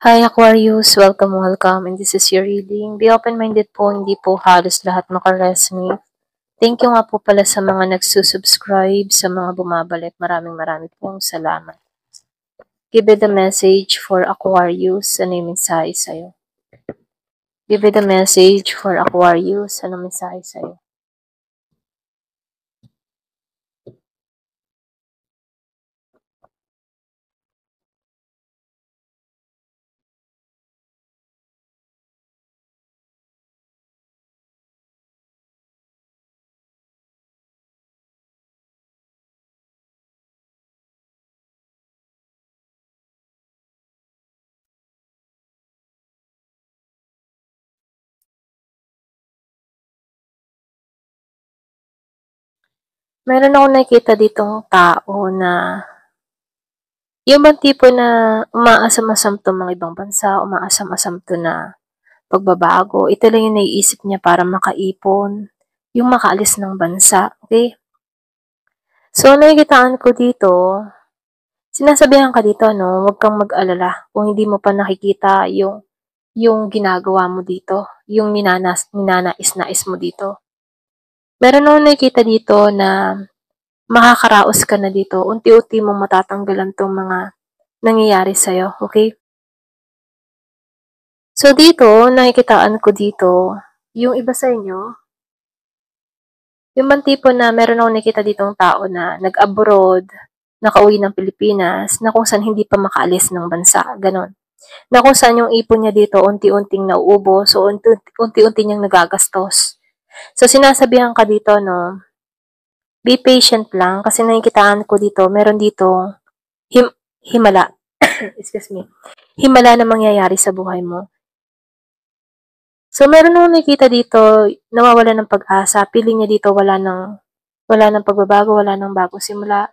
Hi Aquarius, welcome, and this is your reading. Be open-minded po, hindi po halos lahat makaresonate. Thank you nga po pala sa mga nagsusubscribe, sa mga bumabalik. Maraming pong salamat. Give it a message for Aquarius, ano yung mensahe sa'yo? Give it a message for Aquarius, ano mensahe sa'yo? Meron ako nakikita ditong tao na yung bang tipo na umaasam-asam to mga ibang bansa, umaasam-asam to na pagbabago. Ito lang yung naiisip niya para makaipon, yung makaalis ng bansa, okay? So, nakikitaan ko dito, sinasabihan ka dito, no, huwag kang mag-alala kung hindi mo pa nakikita yung ginagawa mo dito, yung ninanais-nais mo dito. Meron akong nakikita dito na makakaraos ka na dito, unti-unti mong matatanggalan tong mga nangyayari sa'yo, okay? So, dito, nakikitaan ko dito, yung iba sa inyo, yung bang tipo na meron akong nakita ditong tao na nag-abroad, nakauwi ng Pilipinas, na kung saan hindi pa makaalis ng bansa, ganon. Na kung saan yung ipon niya dito, unti-unting nauubos, so unti-unti niyang nagagastos. So, sinasabihan ka dito, no, be patient lang, kasi nakikitaan ko dito, meron dito, himala, excuse me, himala na mangyayari sa buhay mo. So, meron akong nakikita dito, nawawala ng pag-asa, feeling niya dito wala ng pagbabago, wala ng bagong simula,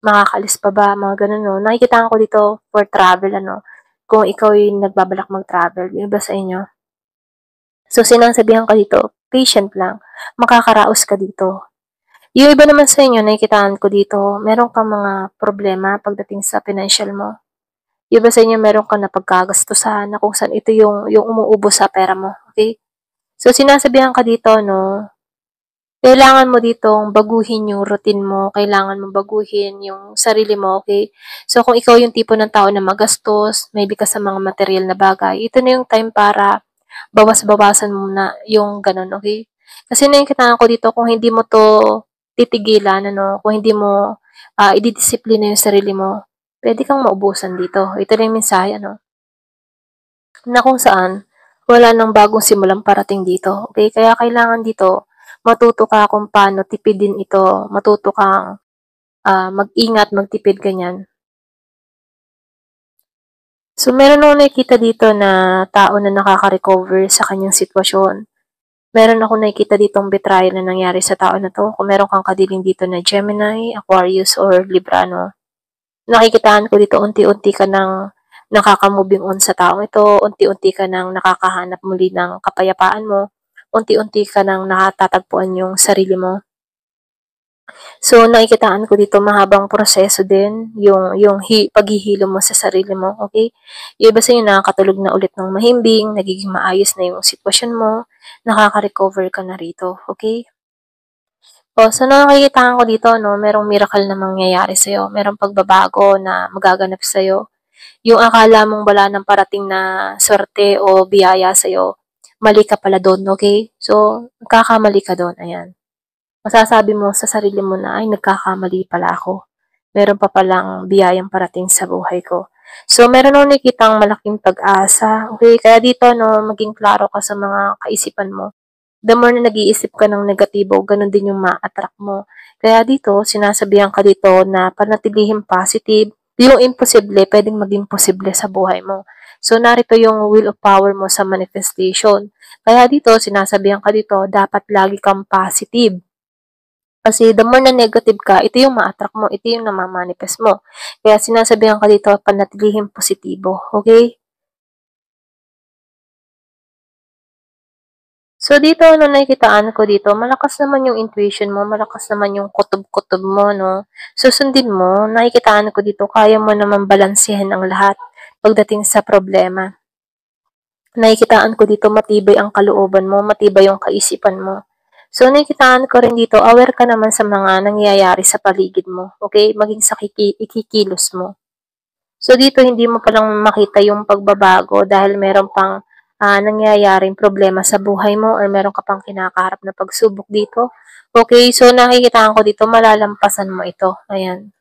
makakalis pa ba, mga ganun, no? Nakikita ko dito for travel, ano, kung ikaw ay nagbabalak mag-travel, yung iba sa inyo. So, sinasabihan ka dito, patient lang, makakaraos ka dito. Yung iba naman sa inyo, nakikitaan ko dito, meron kang mga problema pagdating sa financial mo. Yung iba sa inyo, meron kang napagkagastusan na kung saan ito yung umuubos sa pera mo, okay? So, sinasabihan ka dito, no, kailangan mo ditong baguhin yung routine mo, kailangan mo baguhin yung sarili mo, okay? So, kung ikaw yung tipo ng tao na magastos, maybe ka sa mga material na bagay, ito na yung time para bawas-bawasan mo na yung ganun, okay? Kasi nakikita ko dito, kung hindi mo to titigilan, ano, kung hindi mo ididisiplina yung sarili mo, pwede kang maubusan dito. Ito na yung mensahe, ano, na kung saan wala nang bagong simulang parating dito, okay? Kaya kailangan dito, matuto ka kung paano tipidin ito, matuto kang mag-ingat, magtipid, ganyan. So, meron akong nakikita dito na tao na nakaka-recover sa kanyang sitwasyon. Meron akong nakikita ditong betrayal na nangyari sa tao na to. Kung meron kang kadiling dito na Gemini, Aquarius, or Libra, no? Nakikitaan ko dito, unti-unti ka nang nakaka-moving on sa taong ito, unti-unti ka nang nakakahanap muli ng kapayapaan mo, unti-unti ka nang nakatatagpuan yung sarili mo. So, nakikitaan ko dito mahabang proseso din yung paghihilo mo sa sarili mo, okay? Yung iba sa inyo nakakatulog na ulit ng mahimbing, nagiging maayos na yung sitwasyon mo, nakaka-recover ka na rito, okay? O, so nakikitaan ko dito, no, merong miracle na mangyayari sa'yo, merong pagbabago na magaganap sa'yo. Yung akala mong wala nang parating na swerte o biyaya sa'yo, mali ka pala doon, okay? So, nagkakamali ka doon, ayan. Masasabi mo sa sarili mo na, ay, nagkakamali pala ako. Meron pa palang biyayang parating sa buhay ko. So, meron akong nakikitang malaking pag-asa. Okay, kaya dito, no, maging klaro ka sa mga kaisipan mo. The more na nag-iisip ka ng negatibo, ganun din yung ma-attract mo. Kaya dito, sinasabihan ka dito na panatilihing positive. Yung imposible, pwedeng maging posible sa buhay mo. So, narito yung will of power mo sa manifestation. Kaya dito, sinasabihan ka dito, dapat lagi kang positive. Kasi the more na negative ka, ito yung ma-attract mo, ito yung namamanifest mo. Kaya sinasabihan ka dito, panatilihing positibo. Okay? So, dito, ano nakikitaan ko dito, malakas naman yung intuition mo, malakas naman yung kutob-kutob mo, no? Susundin mo, nakikitaan ko dito, kaya mo naman balansehin ang lahat. pagdating sa problema. Nakikitaan ko dito matibay ang kalooban mo, matibay yung kaisipan mo. So, nakikitaan ko rin dito, aware ka naman sa mga nangyayari sa paligid mo. Okay? Maging sa ikikilos mo. So, dito hindi mo palang makita yung pagbabago dahil meron pang nangyayaring problema sa buhay mo or meron ka pang kinakaharap na pagsubok dito. Okay? So, nakikitaan ko dito, malalampasan mo ito. Ayan.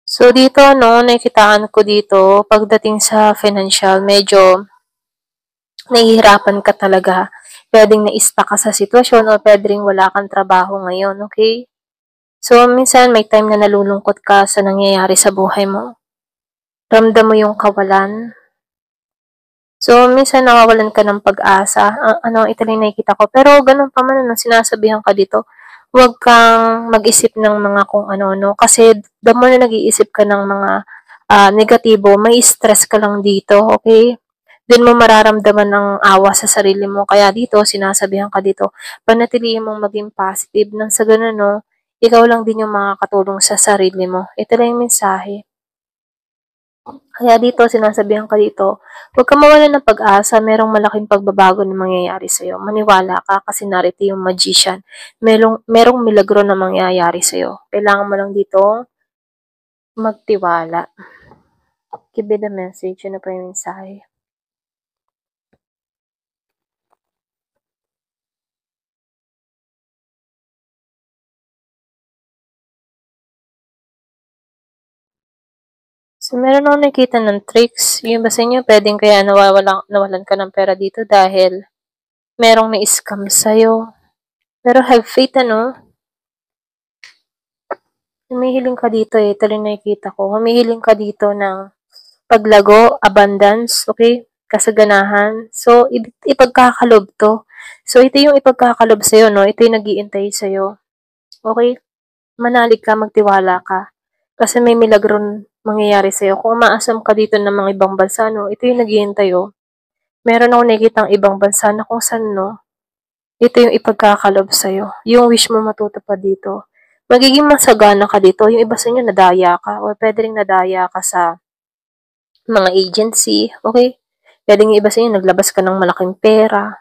So, dito, no, nakikitaan ko dito, pagdating sa financial, medyo nahihirapan ka talaga. Pwedeng na-stuck ka sa sitwasyon o pwedeng wala kang trabaho ngayon, okay? So, minsan may time na nalulungkot ka sa nangyayari sa buhay mo. Ramdam mo yung kawalan. So, minsan nawawalan ka ng pag-asa. Ito lang nakikita ko. Pero, ganun pa man, sinasabihan ka dito, huwag kang mag-isip ng mga kung ano-ano. Kasi, the more na nag-iisip ka ng mga negatibo, may stress ka lang dito, okay? Din mo mararamdaman ng awa sa sarili mo. Kaya dito, sinasabihan ka dito, panatilihin mong maging positive nang sa ganun, no, ikaw lang din yung makakatulong sa sarili mo. Ito lang yung mensahe. Kaya dito, sinasabihan ka dito, huwag ka mawalan ng pag-asa, merong malaking pagbabago na mangyayari sa'yo. Maniwala ka kasi narito yung magician. Merong milagro na mangyayari sa'yo. Kailangan mo lang dito magtiwala. Give it a message. Ano pa yung mensahe? So, meron akong nakita ng tricks. Yung ba sa inyo, pwedeng kaya nawalan ka ng pera dito dahil merong na-scam sa'yo. Pero have faith, ano? Humihiling ka dito eh. Ito rin nakikita ko. Humihiling ka dito ng paglago, abundance, okay? Kasaganahan. So, ipagkakalob to. So, ito yung ipagkakalob sa'yo, no? Ito yung nag-iintay sa'yo. Okay? Manalig ka, magtiwala ka. Kasi may milagro mangyayari sa'yo. Kung umaasam ka dito ng mga ibang bansa, no? Ito yung naghihintay, oh. Meron ako nakikitang ibang bansa na kung saan, no? Ito yung ipagkakalob sa'yo. Yung wish mo matutupad dito. Magiging masagana ka dito. Yung iba sa inyo, nadaya ka. Or pwede rin nadaya ka sa mga agency. Okay? Pwede yung iba sa inyo, naglabas ka ng malaking pera.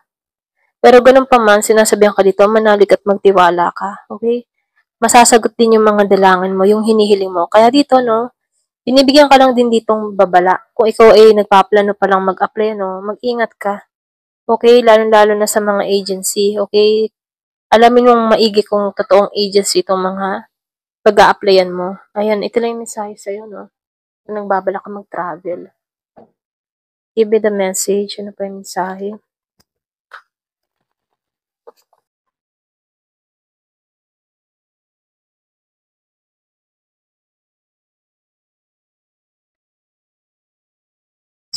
Pero ganun pa man, sinasabihan ka dito, manalig at magtiwala ka. Okay? Masasagot din yung mga dalangin mo, yung hinihiling mo. Kaya dito, no, binibigyan ka lang din ditong babala. Kung ikaw ay nagpaplano pa lang mag-apply, no, mag-ingat ka. Okay? Lalo-lalo na sa mga agency. Okay? Alamin mong maigi kung totoong agency itong mga pag-a-applyan mo. Ayan, ito lang yung mensahe sa'yo, no? Kung nagbabala ka mag-travel. Give me the message. Ano pa yung mensahe?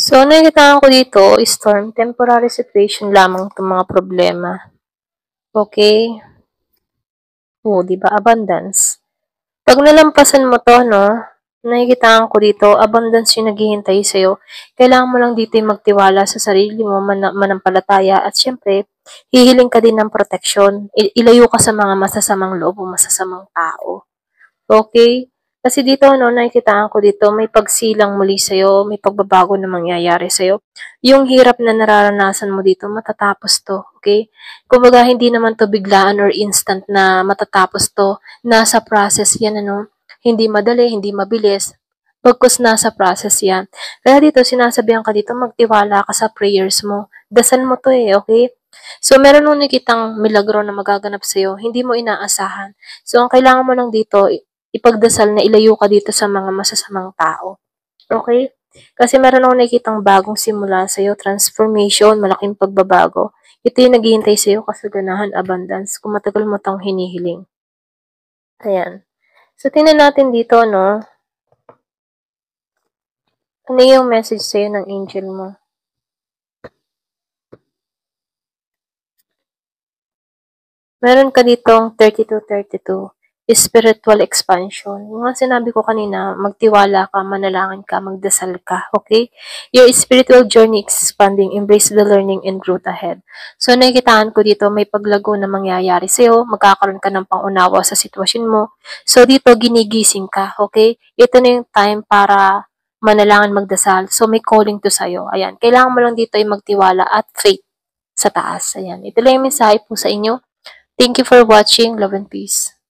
So, nakikita ko dito, storm, temporary situation lamang itong mga problema. Okay? Oo, di ba? Abundance. Pag nalampasan mo to, no, nakikita ko dito, abundance yung naghihintay sa'yo. Kailangan mo lang dito yung magtiwala sa sarili mo, manampalataya, at syempre, hihiling ka din ng protection. Ilayo ka sa mga masasamang loob o masasamang tao. Okay? Kasi dito, no, nakikitaan ko dito, may pagsilang muli sa'yo, may pagbabago na mangyayari sa'yo. Yung hirap na nararanasan mo dito, matatapos to, okay? Kumbaga, hindi naman to biglaan or instant na matatapos to. Nasa process yan, ano? Hindi madali, hindi mabilis. Pagkus nasa process yan. Kaya dito, sinasabihan ka dito, magtiwala ka sa prayers mo. Dasal mo to eh, okay? So, meron nung nakitang milagro na magaganap sa'yo, hindi mo inaasahan. So, ang kailangan mo lang dito, ipagdasal na ilayo ka dito sa mga masasamang tao. Okay? Kasi meron akong nakikitang bagong simula sa'yo, transformation, malaking pagbabago. Ito yung naghihintay sa'yo, kasaganahan, abundance, kung matagal mo tang hinihiling. Ayan. So, tingnan natin dito, no? Ano yung message sa'yo ng angel mo? Meron ka ditong 3232. spiritual expansion. Yung nga sinabi ko kanina, magtiwala ka, manalangin ka, magdasal ka, okay? Your spiritual journey is expanding, embrace the learning and growth ahead. So, nakikitaan ko dito, may paglago na mangyayari sa'yo, magkakaroon ka ng pangunawa sa sitwasyon mo. So, dito, ginigising ka, okay? Ito na yung time para manalangin, magdasal. So, may calling to sa'yo. Ayan, kailangan mo lang dito ay magtiwala at faith sa taas. Ayan, ito lang yung mensahe po sa inyo. Thank you for watching. Love and peace.